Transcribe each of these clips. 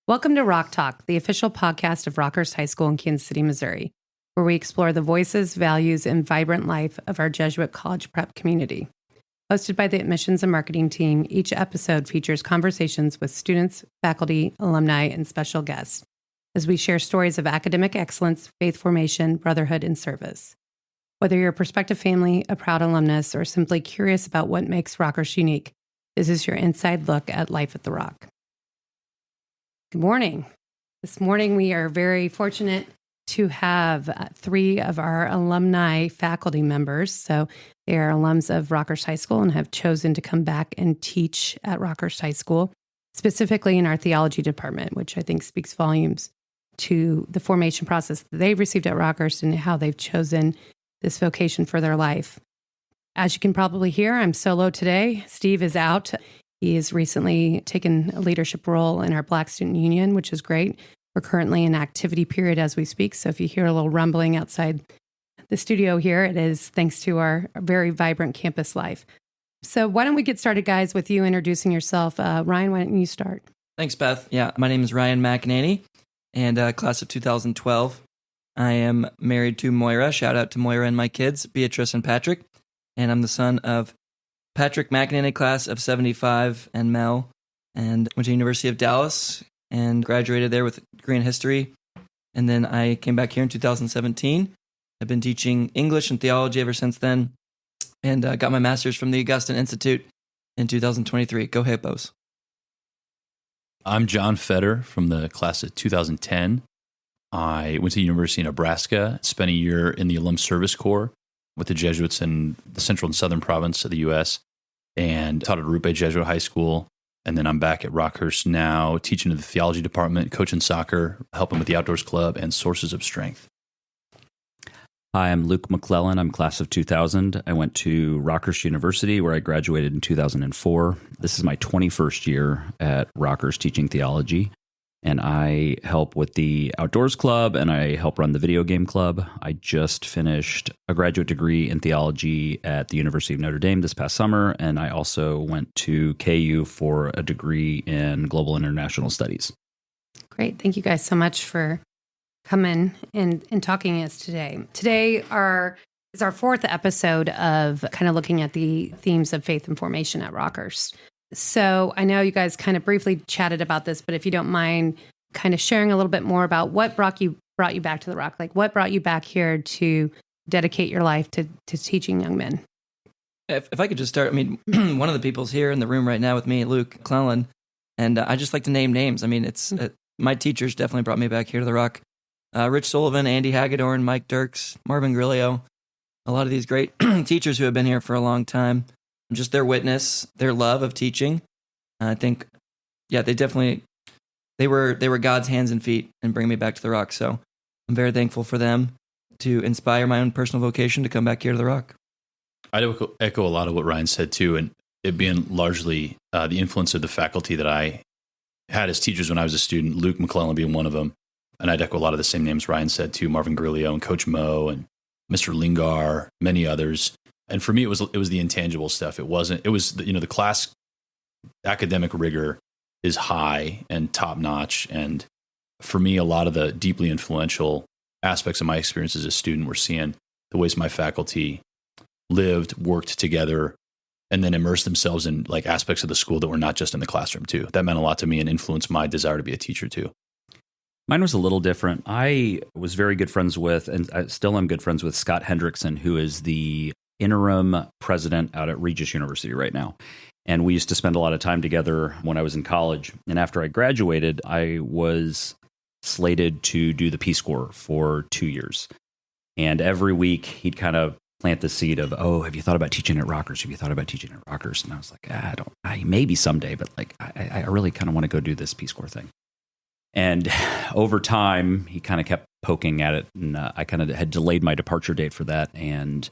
Welcome to Rock Talk, the official podcast of Rockhurst High School in Kansas City, Missouri, where we explore the voices, values, and vibrant life of our Jesuit college prep community. Hosted by the admissions and marketing team, each episode features conversations with students, faculty, alumni, and special guests as we share stories of academic excellence, faith formation, brotherhood, and service. Whether you're a prospective family, a proud alumnus, or simply curious about what makes Rockhurst unique, this is your inside look at life at the Rock. Good morning. This morning, we are very fortunate to have three of our alumni faculty members. So they are alums of Rockhurst High School and have chosen to come back and teach at Rockhurst High School, specifically in our theology department, which I think speaks volumes to the formation process that they've received at Rockhurst and how they've chosen this vocation for their life. As you can probably hear, I'm solo today. Steve is out. He has recently taken a leadership role in our Black Student Union, which is great. We're currently in activity period as we speak. So if you hear a little rumbling outside the studio here, it is thanks to our very vibrant campus life. So why don't we get started, guys, with you introducing yourself. Ryan, why don't you start? Thanks, Beth. Yeah, my name is Ryan McAnany, and class of 2012. I am married to Moira. Shout out to Moira and my kids, Beatrice and Patrick. And I'm the son of Patrick McAnany, class of 75, and Mel, and went to University of Dallas and graduated there with a degree in history. And then I came back here in 2017. I've been teaching English and theology ever since then, and got my master's from the Augustine Institute in 2023. Go Hippos. I'm Jon Feder from the class of 2010. I went to the University of Nebraska, spent a year in the Alum Service Corps with the Jesuits in the central and southern province of the U.S., and taught at Rupe Jesuit High School. And then I'm back at Rockhurst now, teaching in the theology department, coaching soccer, helping with the outdoors club, and sources of strength. Hi, I'm Luke McLellan. I'm class of 2000. I went to Rockhurst University, where I graduated in 2004. This is my 21st year at Rockhurst teaching theology. And I help with the outdoors club, and I help run the video game club. I just finished a graduate degree in theology at the University of Notre Dame this past summer, and I also went to KU for a degree in global international studies. Great. Thank you guys so much for coming and talking to us today. Today is our fourth episode of kind of looking at the themes of faith and formation at Rockhurst. So I know you guys kind of briefly chatted about this, but if you don't mind kind of sharing a little bit more about what brought you back to the Rock, like what brought you back here to dedicate your life to teaching young men? If I could just start, I mean, one of the people's here in the room right now with me, Luke McLellan, and I just like to name names. I mean, it's my teachers definitely brought me back here to the Rock. Rich Sullivan, Andy Hagedorn, Mike Dirks, Marvin Grillo, a lot of these great teachers who have been here for a long time. Just their witness, their love of teaching. I think, yeah, they were God's hands and feet in bringing me back to the Rock. So I'm very thankful for them to inspire my own personal vocation to come back here to the Rock. I'd echo a lot of what Ryan said too, and it being largely the influence of the faculty that I had as teachers when I was a student, Luke McLellan being one of them. And I'd echo a lot of the same names Ryan said too, Marvin Grillo and Coach Mo and Mr. Lingar, many others. And for me, it was the intangible stuff. It was the class academic rigor is high and top notch. And for me, a lot of the deeply influential aspects of my experience as a student were seeing the ways my faculty lived, worked together, and then immersed themselves in like aspects of the school that were not just in the classroom too. That meant a lot to me and influenced my desire to be a teacher too. Mine was a little different. I was very good friends with, and I still am good friends with, Scott Hendrickson, who is the interim president out at Regis University right now. And we used to spend a lot of time together when I was in college. And after I graduated, I was slated to do the Peace Corps for 2 years. And every week he'd kind of plant the seed of, oh, have you thought about teaching at Rockhurst? Have you thought about teaching at Rockhurst? And I was like, maybe someday, but like, I really kind of want to go do this Peace Corps thing. And over time, he kind of kept poking at it, and I kind of had delayed my departure date for that. And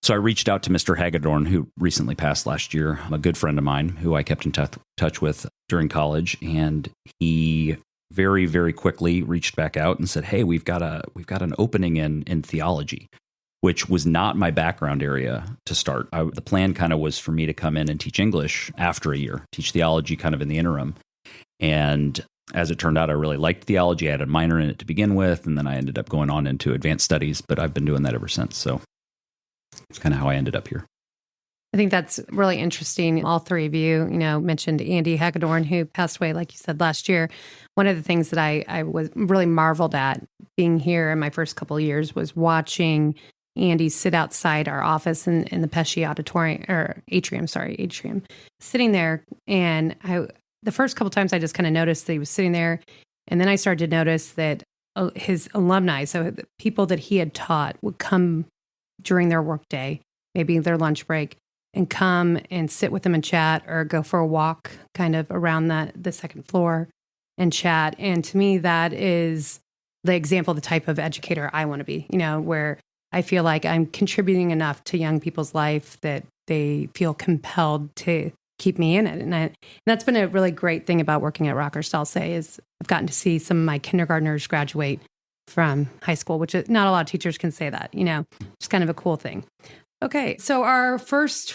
so I reached out to Mr. Hagedorn, who recently passed last year, a good friend of mine who I kept in touch with during college. And he very, very quickly reached back out and said, "Hey, we've got an opening in theology," which was not my background area to start. The plan kind of was for me to come in and teach English after a year, teach theology kind of in the interim. And as it turned out, I really liked theology. I had a minor in it to begin with, and then I ended up going on into advanced studies, but I've been doing that ever since. So it's kind of how I ended up here. I think that's really interesting. All three of you, mentioned Andy Hagedorn, who passed away, like you said, last year. One of the things that I was really marveled at being here in my first couple of years was watching Andy sit outside our office in the Pesci atrium, sitting there. And the first couple of times I just kind of noticed that he was sitting there. And then I started to notice that his alumni, so the people that he had taught, would come during their workday, maybe their lunch break, and come and sit with them and chat, or go for a walk kind of around the second floor and chat. And to me, that is the example, the type of educator I want to be, where I feel like I'm contributing enough to young people's life that they feel compelled to keep me in it. And that's been a really great thing about working at Rockhurst, I'll say, is I've gotten to see some of my kindergartners graduate from high school, which is, not a lot of teachers can say that, it's kind of a cool thing. Okay, so our first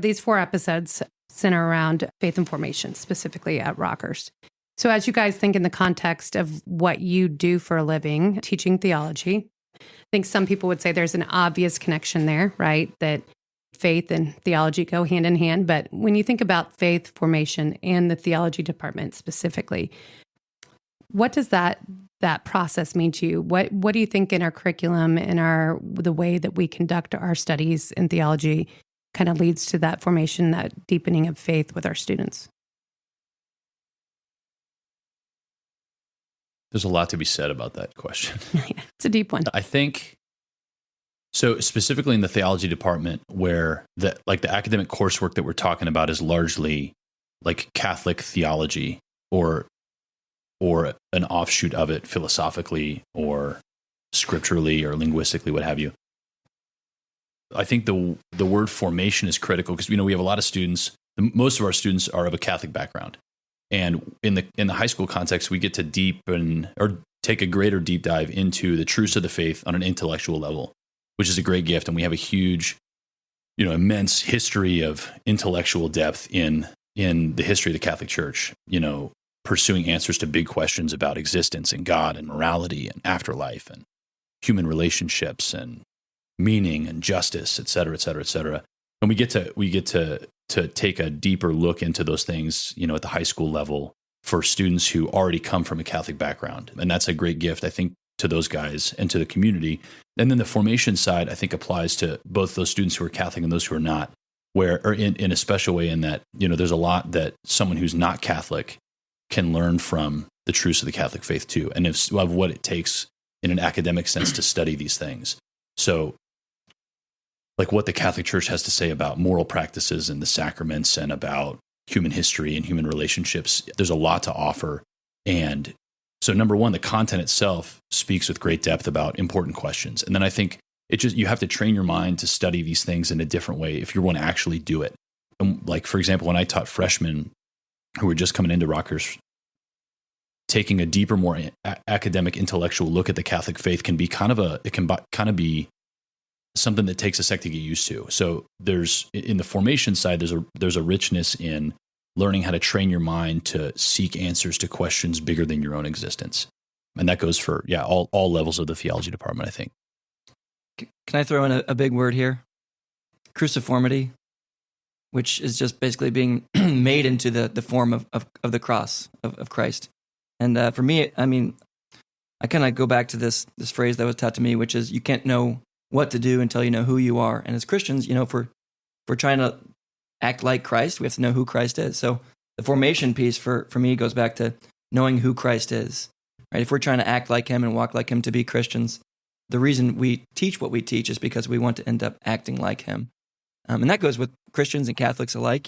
these four episodes center around faith and formation, specifically at Rockhurst. So as you guys think in the context of what you do for a living, teaching theology, I think some people would say there's an obvious connection there, right? That faith and theology go hand in hand. But when you think about faith formation and the theology department specifically, what does that process mean to you? What do you think in our curriculum and the way that we conduct our studies in theology kind of leads to that formation, that deepening of faith with our students? There's a lot to be said about that question. Yeah, it's a deep one. I think so, specifically in the theology department, where the academic coursework that we're talking about is largely like Catholic theology or an offshoot of it philosophically or scripturally or linguistically, what have you. I think the word formation is critical because we have a lot of students. Most of our students are of a Catholic background, and in the high school context, we get to deepen or take a greater deep dive into the truths of the faith on an intellectual level, which is a great gift. And we have a huge, immense history of intellectual depth in the history of the Catholic Church. Pursuing answers to big questions about existence and God and morality and afterlife and human relationships and meaning and justice, et cetera, et cetera, et cetera. And we get to take a deeper look into those things, at the high school level for students who already come from a Catholic background. And that's a great gift, I think, to those guys and to the community. And then the formation side, I think, applies to both those students who are Catholic and those who are not, or in a special way in that, there's a lot that someone who's not Catholic can learn from the truths of the Catholic faith too, and of what it takes in an academic sense to study these things. So, like what the Catholic Church has to say about moral practices and the sacraments and about human history and human relationships, there's a lot to offer. And so, number one, the content itself speaks with great depth about important questions. And then I think you have to train your mind to study these things in a different way if you want to actually do it. And like, for example, when I taught freshmen who were just coming into Rockhurst, taking a deeper, more academic, intellectual look at the Catholic faith can be kind of be something that takes a sec to get used to. So in the formation side, there's a richness in learning how to train your mind to seek answers to questions bigger than your own existence, and that goes for all levels of the theology department, I think. Can I throw in a big word here? Cruciformity, which is just basically being made into the form of the cross of Christ. And for me, I kind of go back to this phrase that was taught to me, which is you can't know what to do until you know who you are. And as Christians, if we're trying to act like Christ, we have to know who Christ is. So the formation piece for me goes back to knowing who Christ is. Right? If we're trying to act like him and walk like him to be Christians, the reason we teach what we teach is because we want to end up acting like him. And that goes with Christians and Catholics alike,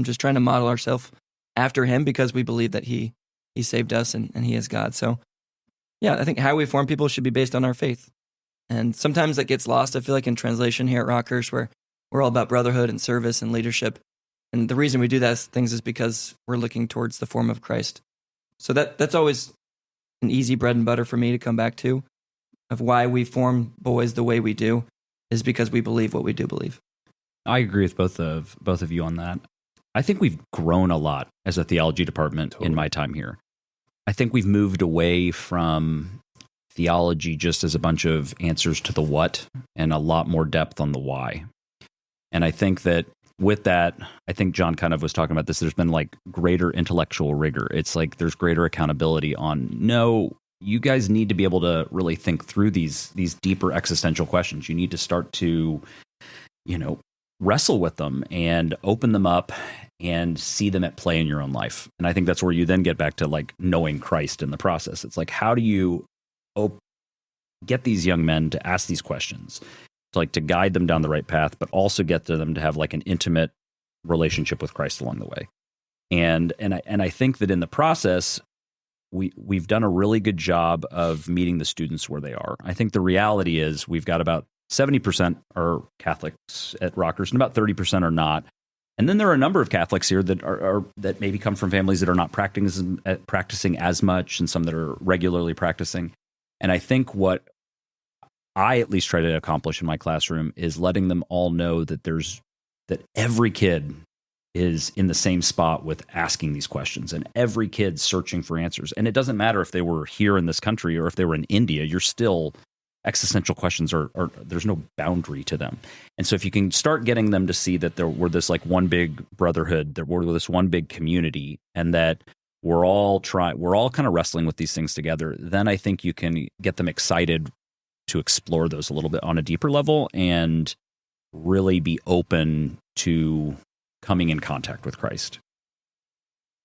just trying to model ourselves after him because we believe that he saved us and he is God. So, Yeah, I think how we form people should be based on our faith. And sometimes that gets lost, I feel like, in translation here at Rockhurst, where we're all about brotherhood and service and leadership. And the reason we do those things is because we're looking towards the form of Christ. So that's always an easy bread and butter for me to come back to, of why we form boys the way we do, is because we believe what we do believe. I agree with both of you on that. I think we've grown a lot as a theology department in my time here. I think we've moved away from theology just as a bunch of answers to the what and a lot more depth on the why. And I think that with that, I think Jon kind of was talking about this, there's been like greater intellectual rigor. It's like there's greater accountability on, no, you guys need to be able to really think through these deeper existential questions. You need to start to, wrestle with them and open them up and see them at play in your own life. And I think that's where you then get back to like knowing Christ in the process. It's like, how do you get these young men to ask these questions, to guide them down the right path, but also get to them to have like an intimate relationship with Christ along the way. And I think that in the process, we've done a really good job of meeting the students where they are. I think the reality is we've got about 70% are Catholics at Rockhurst and about 30% are not. And then there are a number of Catholics here that maybe come from families that are not practicing as much, and some that are regularly practicing. And I think what I at least try to accomplish in my classroom is letting them all know that that every kid is in the same spot with asking these questions, and every kid's searching for answers. And it doesn't matter if they were here in this country or if they were in India, you're still existential questions are there's no boundary to them. And so if you can start getting them to see that we're this like one big brotherhood, that we're this one big community, and that we're all kind of wrestling with these things together, then I think you can get them excited to explore those a little bit on a deeper level and really be open to coming in contact with Christ.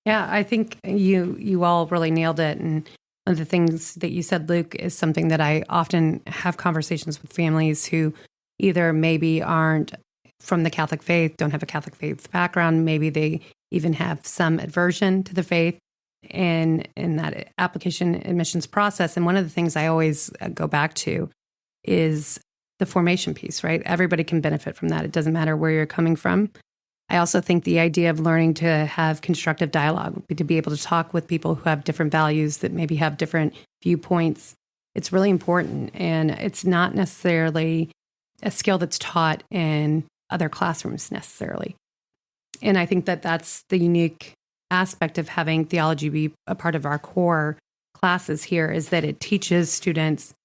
Yeah, I think you all really nailed it. And one of the things that you said, Luke, is something that I often have conversations with families who either maybe aren't from the Catholic faith, don't have a Catholic faith background, maybe they even have some aversion to the faith and in that application admissions process. And one of the things I always go back to is the formation piece, right? Everybody can benefit from that. It doesn't matter where you're coming from. I also think the idea of learning to have constructive dialogue, to be able to talk with people who have different values, that maybe have different viewpoints, it's really important. And it's not necessarily a skill that's taught in other classrooms necessarily. And I think that that's the unique aspect of having theology be a part of our core classes here, is that it teaches students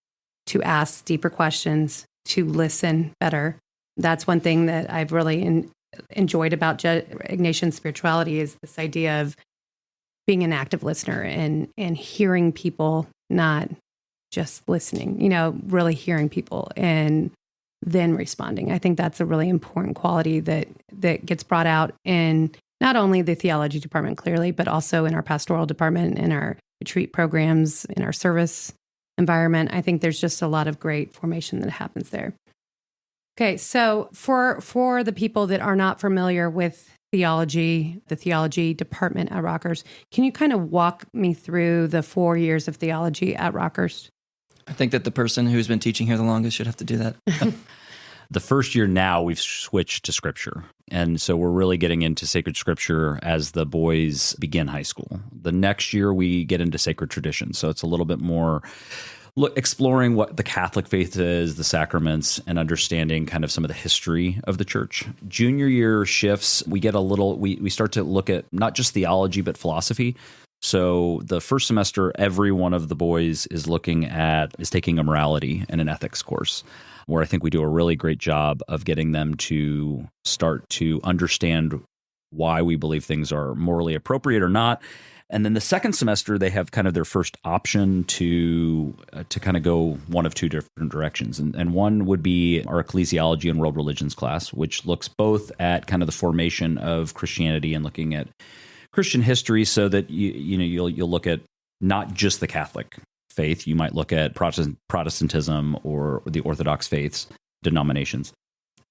to ask deeper questions, to listen better. That's one thing that I've really enjoyed about Ignatian spirituality, is this idea of being an active listener and hearing people, not just listening, really hearing people and then responding. I think that's a really important quality that gets brought out in not only the theology department, clearly, but also in our pastoral department, in our retreat programs, in our service environment. I think there's just a lot of great formation that happens there. Okay, so for the people that are not familiar with theology, the theology department at Rockhurst, can you kind of walk me through the 4 years of theology at Rockhurst? I think that the person who's been teaching here the longest should have to do that. The first year now, we've switched to Scripture. And so we're really getting into sacred Scripture as the boys begin high school. The next year, we get into sacred tradition. So it's a little bit more exploring what the Catholic faith is, the sacraments, and understanding kind of some of the history of the church. Junior year shifts, we get we start to look at not just theology, but philosophy. So the first semester, every one of the boys is taking a morality and an ethics course, where I think we do a really great job of getting them to start to understand why we believe things are morally appropriate or not. And then the second semester, they have kind of their first option to kind of go one of two different directions. And one would be our ecclesiology and world religions class, which looks both at kind of the formation of Christianity and looking at Christian history, so that you'll look at not just the Catholic faith. You might look at Protestantism or the Orthodox faiths, denominations,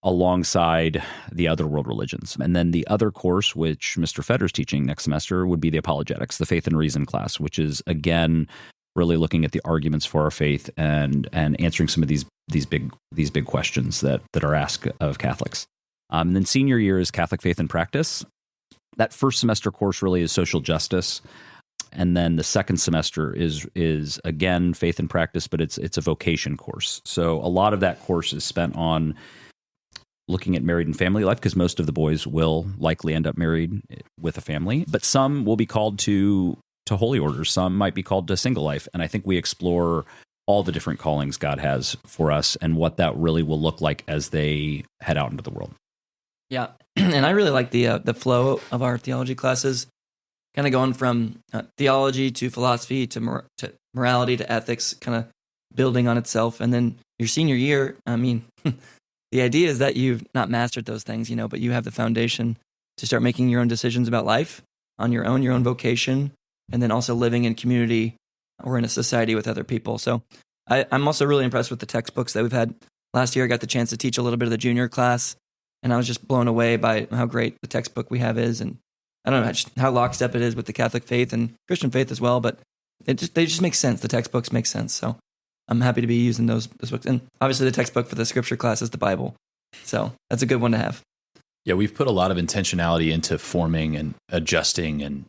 alongside the other world religions. And then the other course, which Mr. Feder's teaching next semester, would be the apologetics, the faith and reason class, which is, again, really looking at the arguments for our faith and answering some of these big questions that are asked of Catholics. And then senior year is Catholic Faith and Practice. That first semester course really is social justice. And then the second semester is again faith and practice, but it's a vocation course. So a lot of that course is spent on looking at married and family life, because most of the boys will likely end up married with a family. But some will be called to holy orders. Some might be called to single life. And I think we explore all the different callings God has for us and what that really will look like as they head out into the world. Yeah, and I really like the flow of our theology classes, kind of going from theology to philosophy to morality to ethics, kind of building on itself. And then your senior year, I mean, the idea is that you've not mastered those things, but you have the foundation to start making your own decisions about life on your own vocation, and then also living in community or in a society with other people. So I'm also really impressed with the textbooks that we've had. Last year, I got the chance to teach a little bit of the junior class, and I was just blown away by how great the textbook we have is. And I don't know how lockstep it is with the Catholic faith and Christian faith as well, but they just make sense. The textbooks make sense. So I'm happy to be using those books. And obviously the textbook for the scripture class is the Bible. So that's a good one to have. Yeah, we've put a lot of intentionality into forming and adjusting and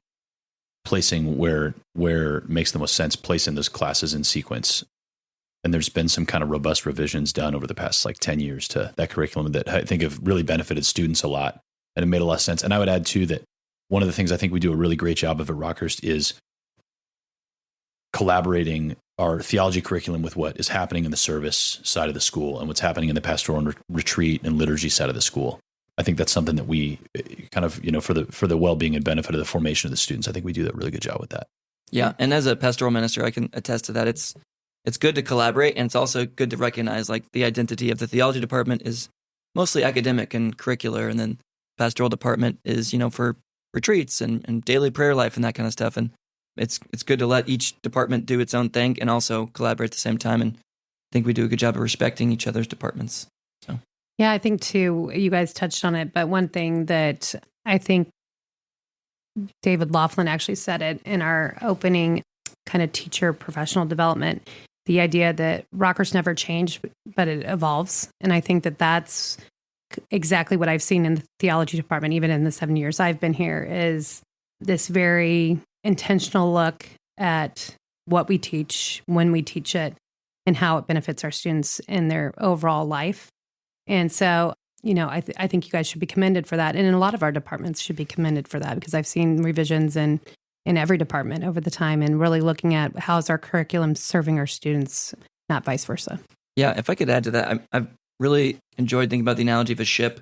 placing where it makes the most sense, placing those classes in sequence. And there's been some kind of robust revisions done over the past 10 years to that curriculum that I think have really benefited students a lot, and it made a lot of sense. And I would add too that one of the things I think we do a really great job of at Rockhurst is collaborating our theology curriculum with what is happening in the service side of the school and what's happening in the pastoral and retreat and liturgy side of the school. I think that's something that we kind of, for the well-being and benefit of the formation of the students, I think we do a really good job with that. Yeah, and as a pastoral minister, I can attest to that. It's good to collaborate, and it's also good to recognize the identity of the theology department is mostly academic and curricular, and then pastoral department is, for retreats and daily prayer life and that kind of stuff. And it's good to let each department do its own thing and also collaborate at the same time. And I think we do a good job of respecting each other's departments. So yeah, I think too, you guys touched on it, but one thing that I think David Laughlin actually said it in our opening kind of teacher professional development, the idea that Rockhurst never changed, but it evolves. And I think that that's exactly what I've seen in the theology department, even in the 7 years I've been here, is this very intentional look at what we teach, when we teach it, and how it benefits our students in their overall life. And so, I think you guys should be commended for that. And in a lot of our departments should be commended for that, because I've seen revisions in every department over the time, and really looking at how's our curriculum serving our students, not vice versa. Yeah, if I could add to that, I've really enjoyed thinking about the analogy of a ship.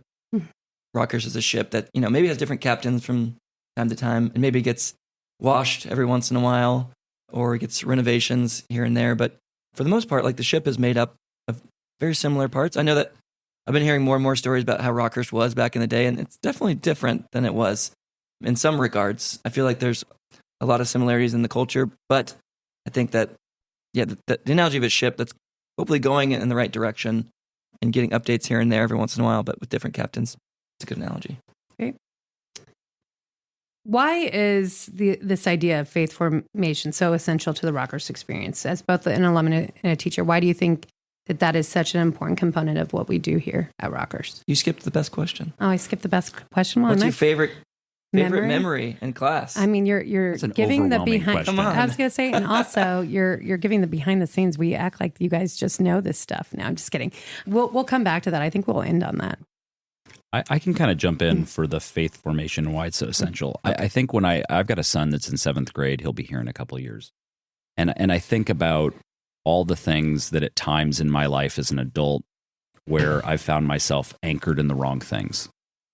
Rockhurst is a ship that, maybe has different captains from time to time, and maybe gets washed every once in a while, or gets renovations here and there. But for the most part, the ship is made up of very similar parts. I know that I've been hearing more and more stories about how Rockhurst was back in the day, and it's definitely different than it was in some regards. I feel like there's a lot of similarities in the culture, but I think that, the analogy of a ship that's hopefully going in the right direction and getting updates here and there every once in a while, but with different captains. It's a good analogy. Okay. Why is this idea of faith formation so essential to the Rockhurst experience? As both an alum and a teacher, why do you think that is such an important component of what we do here at Rockhurst? You skipped the best question. Oh, I skipped the best question. What's your favorite memory in class? I mean, you're giving the behind. Come on. I was going to say, and also you're giving the behind the scenes. We act like you guys just know this stuff. No, I'm just kidding. We'll come back to that. I think we'll end on that. I can kind of jump in for the faith formation and why it's so essential. I think when I've got a son that's in 7th grade, he'll be here in a couple of years, and I think about all the things that at times in my life as an adult where I found myself anchored in the wrong things,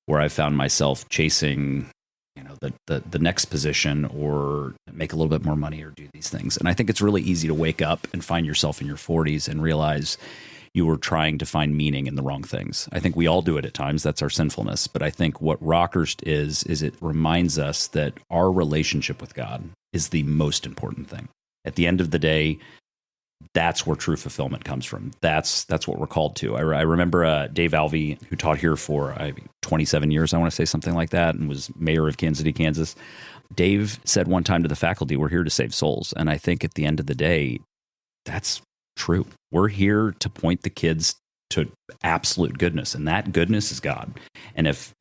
where I found myself chasing the next position or make a little bit more money or do these things. And I think it's really easy to wake up and find yourself in your 40s and realize you were trying to find meaning in the wrong things. I think we all do it at times. That's our sinfulness. But I think what Rockhurst is it reminds us that our relationship with God is the most important thing. At the end of the day, that's where true fulfillment comes from. That's what we're called to. I remember Dave Alvey, who taught here for 27 years, I want to say something like that, and was mayor of Kansas City, Kansas. Dave said one time to the faculty, we're here to save souls. And I think at the end of the day, that's true. We're here to point the kids to absolute goodness, and that goodness is God. And if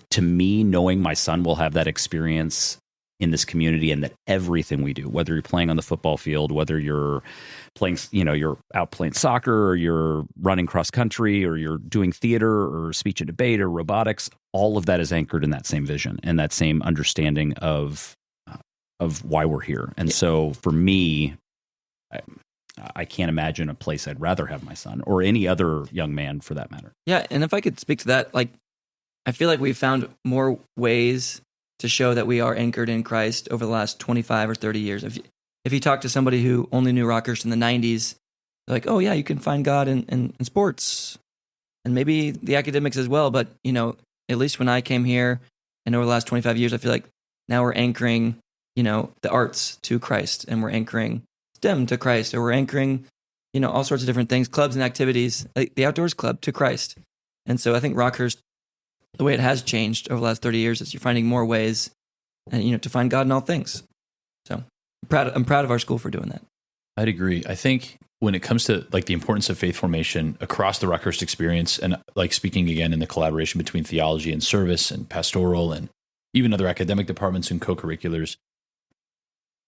to me, knowing my son will have that experience in this community, and that everything we do, whether you're playing on the football field, whether you're playing, you're out playing soccer, or you're running cross country, or you're doing theater or speech and debate or robotics, all of that is anchored in that same vision and that same understanding of why we're here. And so for me, I can't imagine a place I'd rather have my son, or any other young man for that matter. Yeah, and if I could speak to that, like, I feel like we've found more ways to show that we are anchored in Christ over the last 25 or 30 years. If you talk to somebody who only knew Rockhurst in the 90s, they're like, oh yeah, you can find God in sports and maybe the academics as well. But, at least when I came here and over the last 25 years, I feel like now we're anchoring, the arts to Christ, and we're anchoring STEM to Christ, or we're anchoring, all sorts of different things, clubs and activities, like the outdoors club, to Christ. And so I think Rockhurst, the way it has changed over the last 30 years, is you're finding more ways, to find God in all things. So I'm proud of our school for doing that. I'd agree. I think when it comes to like the importance of faith formation across the Rockhurst experience, and like speaking again in the collaboration between theology and service and pastoral and even other academic departments and co-curriculars,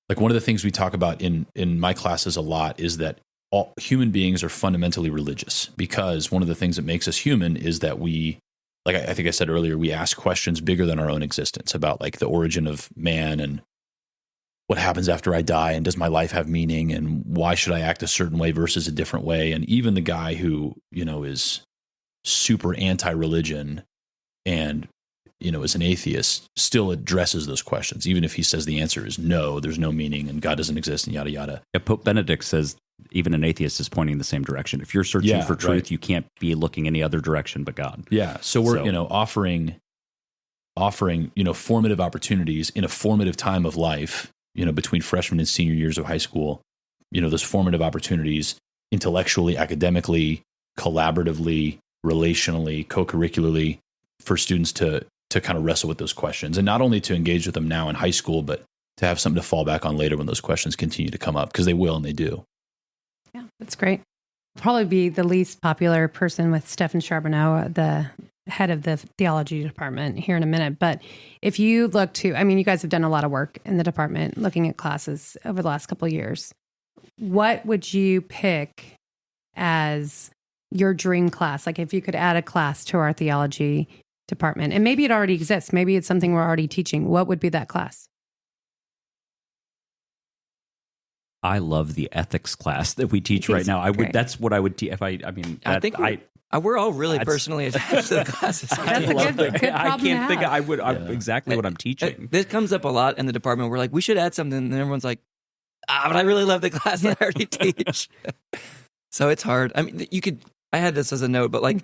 like one of the things we talk about in my classes a lot is that all human beings are fundamentally religious, because one of the things that makes us human is that we, like I think I said earlier, we ask questions bigger than our own existence about like the origin of man and what happens after I die, and does my life have meaning, and why should I act a certain way versus a different way? And even the guy who, is super anti-religion and, is an atheist still addresses those questions, even if he says the answer is no, there's no meaning and God doesn't exist and yada, yada. Yeah, Pope Benedict says even an atheist is pointing in the same direction. If you're searching for truth, right, you can't be looking any other direction but God. Yeah. So we're, offering, formative opportunities in a formative time of life, between freshman and senior years of high school, those formative opportunities intellectually, academically, collaboratively, relationally, co-curricularly, for students to kind of wrestle with those questions, and not only to engage with them now in high school, but to have something to fall back on later when those questions continue to come up, because they will and they do. Yeah, that's great. Probably be the least popular person with Stephen Charbonneau, the head of the theology department, here in a minute. But if you look to, you guys have done a lot of work in the department looking at classes over the last couple of years. What would you pick as your dream class? Like if you could add a class to our theology department, and maybe it already exists, maybe it's something we're already teaching, what would be that class? I love the ethics class that we teach right now. That's what I would teach. We're all really personally attached to the classes. That's a good problem to have. Exactly what I'm teaching. This comes up a lot in the department. We're like, we should add something, and everyone's like, but I really love the class that I already teach. So it's hard. I had this as a note, but like,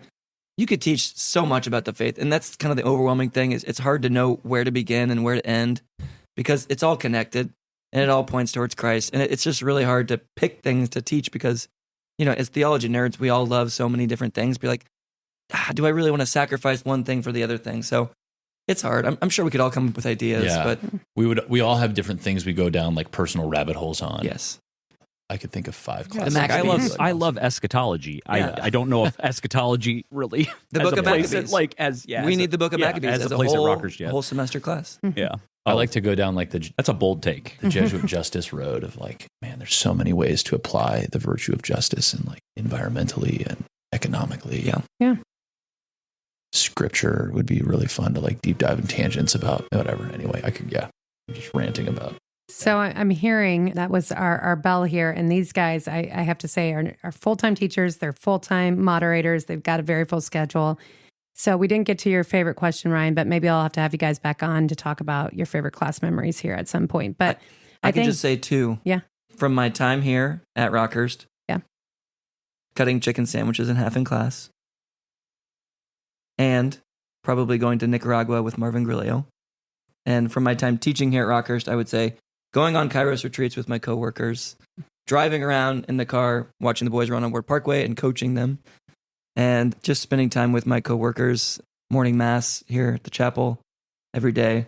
you could teach so much about the faith, and that's kind of the overwhelming thing. Is it's hard to know where to begin and where to end, because it's all connected and it all points towards Christ. And it's just really hard to pick things to teach, because, as theology nerds, we all love so many different things. Be like, do I really want to sacrifice one thing for the other thing? So it's hard. I'm sure we could all come up with ideas, but we all have different things we go down like personal rabbit holes on. Yes. I could think of 5 classes. I love eschatology. Yeah. I don't know if eschatology really the book of Maccabees. We need the book of Maccabees as a place whole, at Rockhurst, whole semester class. Yeah. I like to go down like that's a bold take. The Jesuit justice road of like, man, there's so many ways to apply the virtue of justice, and like environmentally and economically. Yeah. Scripture would be really fun to like deep dive in tangents about whatever. Anyway, I'm just ranting about. So I'm hearing that was our bell here. And these guys, I have to say, are full-time teachers. They're full-time moderators. They've got a very full schedule. So we didn't get to your favorite question, Ryan, but maybe I'll have to have you guys back on to talk about your favorite class memories here at some point. But I can just say 2. Yeah. From my time here at Rockhurst. Yeah. Cutting chicken sandwiches in half in class. And probably going to Nicaragua with Marvin Grillo. And from my time teaching here at Rockhurst, I would say going on Kairos retreats with my coworkers, driving around in the car, watching the boys run on Ward Parkway and coaching them, and just spending time with my coworkers, morning mass here at the chapel every day.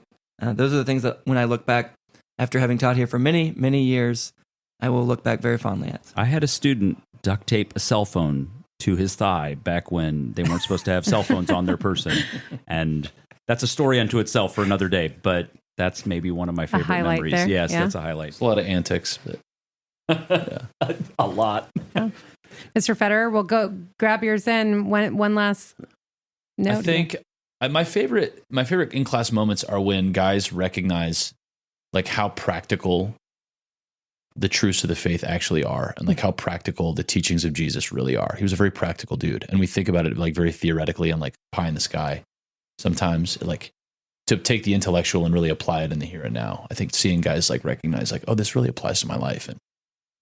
those are the things that when I look back after having taught here for many, many years, I will look back very fondly at. I had a student duct tape a cell phone to his thigh back when they weren't supposed to have cell phones on their person. And that's a story unto itself for another day, but that's maybe one of my favorite memories. There. Yes, yeah. That's a highlight. It's a lot of antics, but A lot. Yeah. Mr. Feder, we'll go grab yours in. One last note. I think my favorite in-class moments are when guys recognize like how practical the truths of the faith actually are, and like how practical the teachings of Jesus really are. He was a very practical dude, and we think about it like very theoretically and like pie in the sky. Sometimes, like, to take the intellectual and really apply it in the here and now. I think seeing guys like recognize like, oh, this really applies to my life, and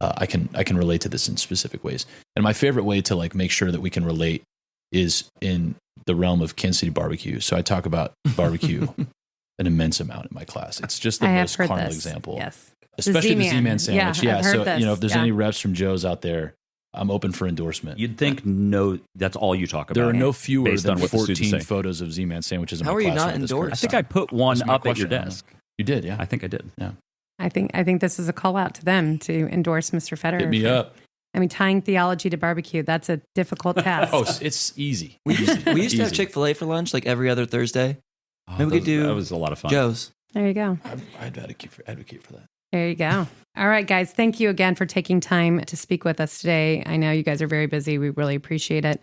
I can relate to this in specific ways. And my favorite way to like make sure that we can relate is in the realm of Kansas City barbecue. So I talk about barbecue an immense amount in my class. It's just the most carnal example. Yes. Especially the Z-Man sandwich. Yeah, So, this. if there's any reps from Joe's out there, I'm open for endorsement. You'd think that's all you talk about. There are no fewer based than on what the students 14 say. photos of Z-Man sandwiches in How my are you classroom not at this endorsed? current I think time. I put one That's my up at your question. desk. You did, yeah. I think I did. Yeah. I think this is a call out to them to endorse Mr. Feder. Hit me up. I mean, tying theology to barbecue, that's a difficult task. Oh, it's easy. We used to have Easy. Chick-fil-A for lunch like every other Thursday. Oh, Maybe we could do that was a lot of fun. Joe's. There you go. I'd advocate for that. There you go. All right, guys. Thank you again for taking time to speak with us today. I know you guys are very busy. We really appreciate it.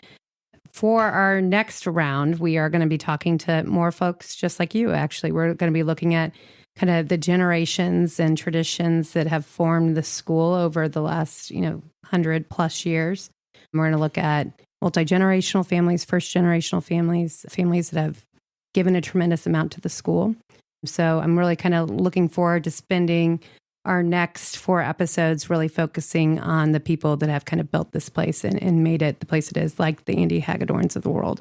For our next round, we are going to be talking to more folks just like you, actually. We're going to be looking at kind of the generations and traditions that have formed the school over the last, 100 plus years. We're going to look at multi-generational families, first-generational families, families that have given a tremendous amount to the school. So I'm really kind of looking forward to spending our next 4 episodes really focusing on the people that have kind of built this place and made it the place it is, like the Andy Hagedorns of the world.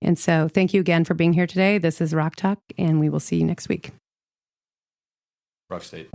And so thank you again for being here today. This is Rock Talk, and we will see you next week. Rock State.